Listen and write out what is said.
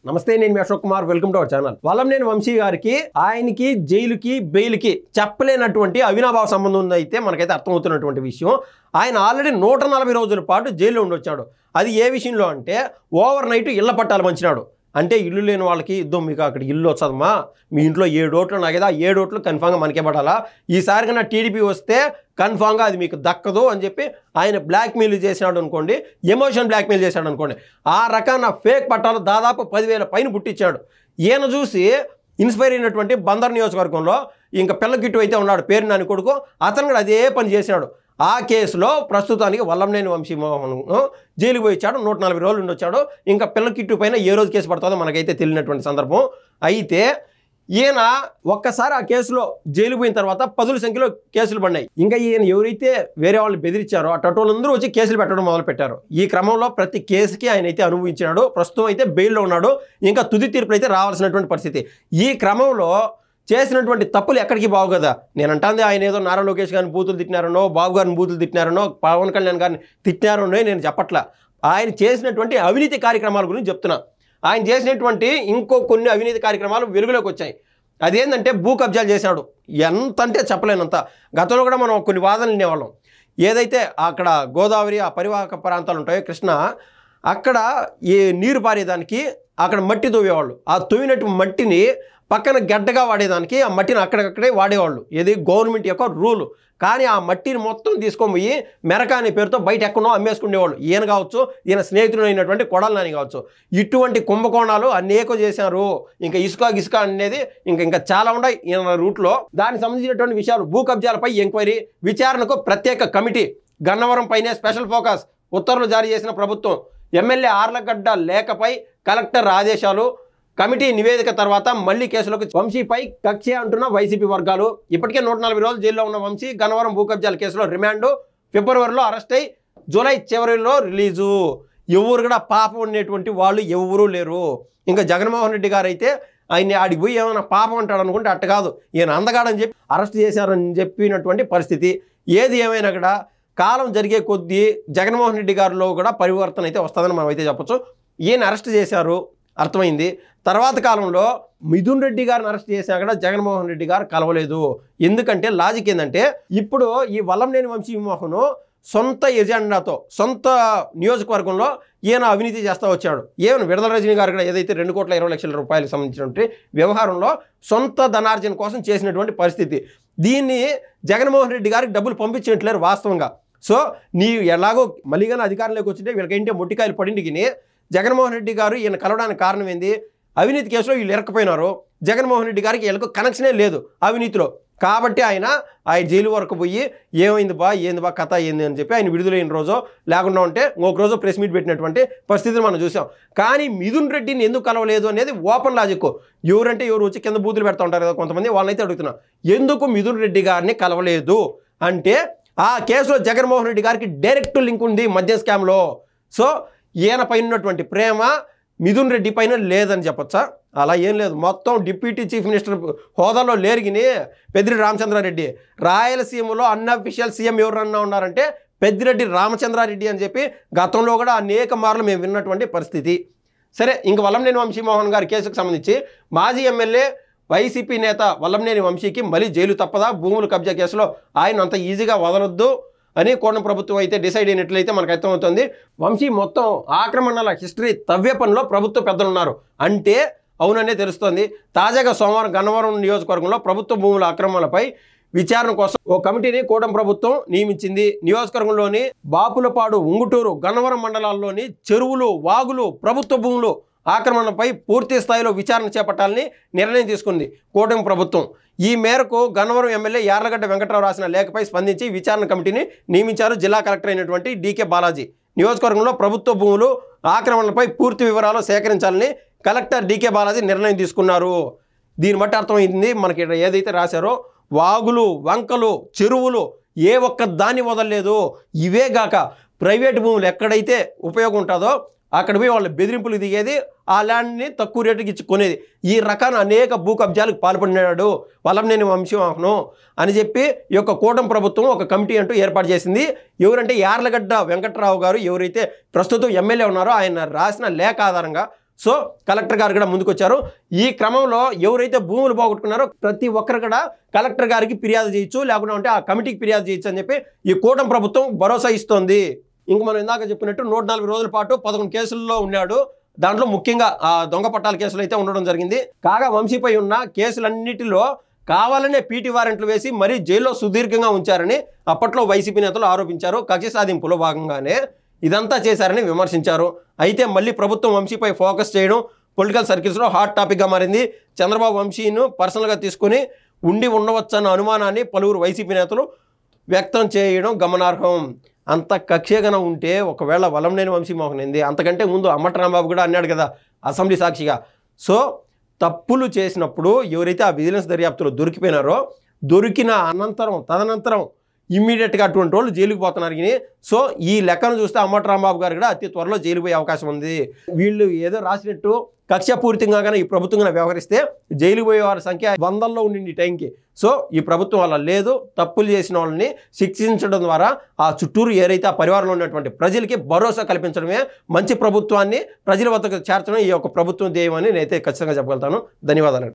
నమస్తే, నేను మీ Ashok Kumar. Welcome to our channel. Vallabhaneni Vamsi గారికి ఆయనకి జైలుకి బెయిల్కి చెప్పలేనటువంటి అవినాభావ సంబంధం ఉందైతే మనకైతే అర్థమవుతున్నటువంటి విషయం. ఆయన ఆల్రెడీ 140 రోజుల పాటు జైల్లో ఉండొచ్చాడు. అది ఏ విషయంలో అంటే ఓవర్ నైట్ ఇళ్ల పట్టాలు పంచినాడు. అంటే ఇల్లు లేని వాళ్ళకి ఇద్దాం, మీకు అక్కడ ఇల్లు వచ్చదమ్మా, మీ ఇంట్లో 7 ఓట్లు ఉన్నాయి కదా, 7 ఓట్లు కన్ఫామ్గా మనకే పడాలా, ఈసారి కన్నా టీడీపీ వస్తే కన్ఫామ్గా అది మీకు దక్కదు అని చెప్పి ఆయన బ్లాక్మెయిల్ చేసినాడు అనుకోండి, ఎమోషన్ బ్లాక్మెయిల్ చేశాడు అనుకోండి. ఆ రకాన ఫేక్ పట్టాలు దాదాపు 10,000 పైన పుట్టించాడు. ఈయన చూసి ఇన్స్పైర్ అయినటువంటి బందర్ నియోజకవర్గంలో ఇంకా పిల్లగిట్టు అయితే ఉన్నాడు, పేరు నాని కొడుకు, అతను కూడా అదే పని చేసినాడు. ఆ కేసులో ప్రస్తుతానికి వల్లంనేని వంశీమోహన్ జైలుకి పోయించాడు. 140 రోజులు ఉండొచ్చాడు. ఇంకా పిల్లకిట్టు పైన ఏ రోజు కేసు పడుతుందో మనకైతే తెలియనటువంటి సందర్భం. అయితే ఈయన ఒక్కసారి ఆ కేసులో జైలు పోయిన తర్వాత 10ల సంఖ్యలో కేసులు పడినాయి. ఇంకా ఈయన ఎవరైతే వేరే వాళ్ళు బెదిరించారో అటోళ్ళందరూ వచ్చి కేసులు పెట్టడం మొదలుపెట్టారు. ఈ క్రమంలో ప్రతి కేసుకి ఆయన అయితే అనుభవించినాడు. ప్రస్తుతం అయితే బెయిల్లో ఉన్నాడు. ఇంకా తుది తీర్పులు అయితే రావాల్సినటువంటి పరిస్థితి. ఈ క్రమంలో చేసినటువంటి తప్పులు ఎక్కడికి బాగు కదా. నేను అంటాంది ఆయన ఏదో నారా లోకేష్ గారిని బూతులు తిట్టినారనో, బాబు గారిని బూతులు తిట్టినారనో, పవన్ కళ్యాణ్ గారిని తిట్టినారనో నేను చెప్పట్లా. ఆయన చేసినటువంటి అవినీతి కార్యక్రమాల గురించి చెప్తున్నా. ఆయన చేసినటువంటి ఇంకో కొన్ని అవినీతి కార్యక్రమాలు వెలుగులోకి వచ్చాయి. అదేంటంటే భూ కబ్జాలు చేశాడు. ఎంత అంటే చెప్పలేనంత. గతంలో కూడా మనం కొన్ని వాదనలు వినేవాళ్ళం. ఏదైతే అక్కడ గోదావరి ఆ పరివాహక ప్రాంతాలు ఉంటాయో కృష్ణ, అక్కడ ఈ నీరు పారేదానికి అక్కడ మట్టి తవ్వేవాళ్ళు. ఆ తవ్వినట్టు మట్టిని పక్కన గడ్డగా వాడేదానికి ఆ మట్టిని అక్కడక్కడే వాడేవాళ్ళు. ఇది గవర్నమెంట్ యొక్క రూలు. కానీ ఆ మట్టిని మొత్తం తీసుకొని పోయి మెరక అనే పేరుతో బయట ఎక్కడో అమ్మేసుకునేవాళ్ళు. ఈయన కావచ్చు, ఈయన స్నేహితుడు అయినటువంటి కొడాలి నాని కావచ్చు. ఇటువంటి కుంభకోణాలు అనేకం చేశారు. ఇంకా ఇసుక అనేది ఇంకా చాలా ఉన్నాయి ఈయన రూట్లో. దానికి సంబంధించినటువంటి విషయాలు, భూ కబ్జాలపై ఎంక్వైరీ, విచారణకు ప్రత్యేక కమిటీ, గన్నవరం పైనే స్పెషల్ ఫోకస్, ఉత్తర్వులు జారీ చేసిన ప్రభుత్వం, ఎమ్మెల్యే ఆర్లగడ్డ లేఖపై కలెక్టర్ ఆదేశాలు, కమిటీ నివేదిక తర్వాత మళ్లీ కేసులకు వంశీపై కక్ష అంటున్న వైసీపీ వర్గాలు. ఇప్పటికే 140 రోజులు జైల్లో ఉన్న వంశీ గన్నవరం భూ కబ్జాల కేసులో రిమాండ్, ఫిబ్రవరిలో అరెస్ట్ అయి జూలై చివరిలో రిలీజు. ఎవరు కూడా పాపం ఉండేటువంటి వాళ్ళు ఎవరూ లేరు. ఇంకా జగన్మోహన్ రెడ్డి గారు అయితే ఆయన్ని ఆడికి పోయి ఏమైనా పాపం అంటాడు అనుకుంటే అట్ట కాదు, ఈయన అందగాడని చెప్పి అరెస్ట్ చేశారని చెప్పినటువంటి పరిస్థితి. ఏది ఏమైనా కూడా కాలం జరిగే కొద్దీ జగన్మోహన్ రెడ్డి గారిలో కూడా పరివర్తన అయితే వస్తుందని మనం అయితే చెప్పచ్చు. ఈయన అరెస్ట్ చేశారు, అర్థమైంది. తర్వాత కాలంలో మిథున్ రెడ్డి గారిని అరెస్ట్ చేసినా కూడా జగన్మోహన్ రెడ్డి గారు కలవలేదు. ఎందుకంటే లాజిక్ ఏంటంటే, ఇప్పుడు ఈ వల్లంనేని వంశీమోహన్ సొంత ఎజెండాతో సొంత నియోజకవర్గంలో ఈయన అవినీతి చేస్తూ వచ్చాడు. ఏమైనా విడుదల రజనీ గారు కూడా ఏదైతే 2,20,00,000 రూపాయలకు సంబంధించినటువంటి వ్యవహారంలో సొంత ధనార్జన కోసం చేసినటువంటి పరిస్థితి. దీన్ని జగన్మోహన్ రెడ్డి గారికి డబ్బులు పంపించట్లేరు వాస్తవంగా. సో నీ ఎలాగో మళ్ళీగానే అధికారంలోకి వచ్చింటే వీళ్ళకేంటే మొట్టికాయలు పడింటికి జగన్మోహన్ రెడ్డి గారు ఈయన కలవడానికి కారణం ఏంది? అవినీతి కేసులో వీళ్ళు ఇరకపోయినారు. జగన్మోహన్ రెడ్డి గారికి వీళ్ళకు కనెక్షనే లేదు అవినీతిలో. కాబట్టి ఆయన జైలు వరకు పోయి ఏంది బా కథ ఏంది అని చెప్పి ఆయన విడుదలైన రోజు లేకుండా ఉంటే ఒక రోజు ప్రెస్ మీట్ పెట్టినటువంటి పరిస్థితిని మనం చూసాం. కానీ మిథున్ రెడ్డిని ఎందుకు కలవలేదు అనేది ఓపెన్ లాజిక్. ఎవరంటే ఎవరు వచ్చి కింద బూతులు పెడతా ఉంటారు కదా కొంతమంది, వాళ్ళనైతే అడుగుతున్నా, ఎందుకు మిథున్ రెడ్డి గారిని కలవలేదు అంటే ఆ కేసులో జగన్మోహన్ రెడ్డి గారికి డైరెక్ట్ లింక్ ఉంది మద్యం స్కామ్లో. సో ఈయన పైన ఉన్నటువంటి ప్రేమ మిథున్ రెడ్డి పైన లేదని చెప్పొచ్చా? అలా ఏం లేదు. మొత్తం డిప్యూటీ చీఫ్ మినిస్టర్ హోదాలో లేరిగిని పెద్దిరెడ్డి రామచంద్రారెడ్డి. రాయలసీమలో అన్అఫీషియల్ సీఎం ఎవరన్నా ఉన్నారంటే పెద్దిరెడ్డి రామచంద్రారెడ్డి అని చెప్పి గతంలో కూడా అనేక మార్లు మేము విన్నటువంటి పరిస్థితి. సరే, ఇంక వల్లంనేని వంశీమోహన్ గారి కేసుకు సంబంధించి మాజీ ఎమ్మెల్యే వైసీపీ నేత వల్లంనేని వంశీకి మళ్ళీ జైలు తప్పదా? భూముల కబ్జా కేసులో ఆయన అంత ఈజీగా వదలొద్దు అని కోటం ప్రభుత్వం అయితే డిసైడ్ అయినట్లయితే మనకు అర్థమవుతుంది. వంశీ మొత్తం ఆక్రమణల హిస్టరీ తవ్వే పనిలో ప్రభుత్వ పెద్దలు ఉన్నారు అంటే అవుననే తెలుస్తోంది. తాజాగా సోమవారం గన్నవరం నియోజకవర్గంలో ప్రభుత్వ భూముల ఆక్రమణలపై విచారణ కోసం ఓ కమిటీని కోటం ప్రభుత్వం నియమించింది. నియోజకవర్గంలోని బాపులపాడు, ఉంగుటూరు, గన్నవరం మండలాల్లోని చెరువులు, వాగులు, ప్రభుత్వ భూములు ఆక్రమణపై పూర్తి స్థాయిలో విచారణ చేపట్టాలని నిర్ణయం తీసుకుంది కోటం ప్రభుత్వం. ఈ మేరకు గన్నవరం ఎమ్మెల్యే యార్లగడ్డ వెంకట్రావు రాసిన లేఖపై స్పందించి విచారణ కమిటీని నియమించారు జిల్లా కలెక్టర్ అయినటువంటి డీకే బాలాజీ. నియోజకవర్గంలో ప్రభుత్వ భూములు ఆక్రమణలపై పూర్తి వివరాలు సేకరించాలని కలెక్టర్ డీకే బాలాజీ నిర్ణయం తీసుకున్నారు. దీన్ని బట్టి అర్థమైంది మనకి ఏదైతే రాశారో వాగులు, వంకలు, చెరువులు ఏ ఒక్క దాన్ని వదలలేదు. ఇవే గాక ప్రైవేట్ భూములు ఎక్కడైతే ఉపయోగం ఉంటుందో అక్కడ పోయి వాళ్ళు బెదిరింపులు దిగేది, ఆ ల్యాండ్ని తక్కువ రేటుకి ఇచ్చి కొనేది. ఈ రకాన అనేక భూ కబ్జాలకు పాల్పడినాడు వల్లంనేని వంశీమోహన్ అని చెప్పి ఈ యొక్క కూటమి ప్రభుత్వం ఒక కమిటీ అంటూ ఏర్పాటు చేసింది. ఎవరంటే యార్లగడ్డ వెంకట్రావు గారు ఎవరైతే ప్రస్తుతం ఎమ్మెల్యే ఉన్నారో ఆయన రాసిన లేఖ ఆధారంగా సో కలెక్టర్ గారు కూడా ముందుకొచ్చారు. ఈ క్రమంలో ఎవరైతే భూములు పోగొట్టుకున్నారో ప్రతి ఒక్కరు కూడా కలెక్టర్ గారికి ఫిర్యాదు చేయొచ్చు, లేకుండా ఉంటే ఆ కమిటీకి ఫిర్యాదు చేయొచ్చు అని చెప్పి ఈ కూటమి ప్రభుత్వం భరోసా ఇస్తోంది. ఇంక మనం ఇందాక చెప్పినట్టు 140 రోజుల పాటు 11 కేసుల్లో ఉన్నాడు. దాంట్లో ముఖ్యంగా ఆ దొంగ పట్టాల కేసులు అయితే ఉండడం జరిగింది. కాగా వంశీపై ఉన్న కేసులన్నిటిలో కావాలనే పీటీ వారెంట్లు వేసి మరీ జైల్లో సుదీర్ఘంగా ఉంచారని అప్పట్లో వైసీపీ నేతలు ఆరోపించారు. కక్ష సాధింపులో భాగంగానే ఇదంతా చేశారని విమర్శించారు. అయితే మళ్ళీ ప్రభుత్వం వంశీపై ఫోకస్ చేయడం పొలిటికల్ సర్కిల్స్లో హాట్ టాపిక్గా మారింది. చంద్రబాబు వంశీను పర్సనల్గా తీసుకుని ఉండవచ్చన్న అనుమానాన్ని పలువురు వైసీపీ నేతలు వ్యక్తం చేయడం గమనార్హం. అంత కక్షేగన ఉంటే ఒకవేళ వలంనేని వంశీమోహన్ ఏంది, అంతకంటే ముందు అంబటి రాంబాబు కూడా అన్నాడు కదా అసెంబ్లీ సాక్షిగా. సో తప్పులు చేసినప్పుడు ఎవరైతే ఆ విజిలెన్స్ దర్యాప్తులో దొరికిపోయినారో దొరికిన తదనంతరం ఇమ్మీడియట్గా అటువంటి వాళ్ళు జైలుకి పోతున్నారు. సో ఈ లెక్కను చూస్తే అంబటి రాంబాబు గారు కూడా అతి త్వరలో జైలుకు పోయే అవకాశం ఉంది. వీళ్ళు ఏదో రాసినట్టు కక్షపూరితంగా ఈ ప్రభుత్వంగా వ్యవహరిస్తే జైలుకు పోయే వారి సంఖ్య 100ల్లో ఉండింది ఈ టైంకి. సో ఈ ప్రభుత్వం వల్ల లేదు. తప్పులు చేసిన వాళ్ళని శిక్షించడం ద్వారా ఆ చుట్టూరు ఏదైతే ఆ పరివారంలో ఉన్నటువంటి ప్రజలకి భరోసా కల్పించడమే మంచి ప్రభుత్వాన్ని ప్రజల వద్దకు చేర్చడం ఈ యొక్క ప్రభుత్వం ధ్యేయం అని నేనైతే ఖచ్చితంగా చెప్పగలుగుతాను. ధన్యవాదాలు.